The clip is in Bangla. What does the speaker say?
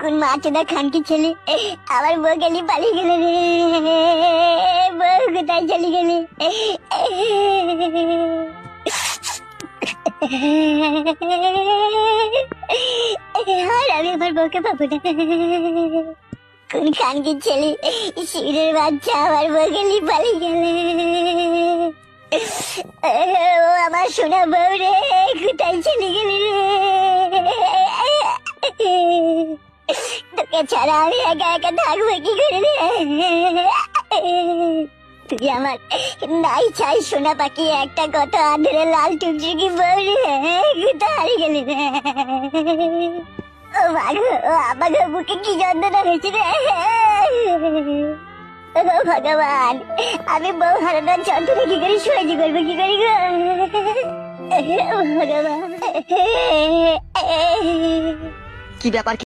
কোন মাছটা খানকি ছেলে আমার বউ গেলি পালিয়ে গেলে রে, বউ কোথায় চলে গেলি? আর আমি আমার বউকে পাবো না। কোন খানকি ছেলে শিবিরের বাচ্চা আমার বউ গেলি পালিয়ে গেলে। ও আমার সোনা বউ রে, কোথায় চলে গেলি রে? তোকে ছাড়া আমি একা একা থাকবো কি করে রে? তুই আমার নাই চাই সোনা পাখি একটা কত আদরে লাল টুকটুকি বউ রে, কোথায় হারিয়ে গেলি রে? ও মাগো, ও আমাকে বুকে কি যন্ত্রণা হয়েছে রে? ও ভগবান, আমি বউ হারানোর যন্ত্রণা কি করে সহ্য করবো কি করি গো? ভগবান, কি ব্যাপার?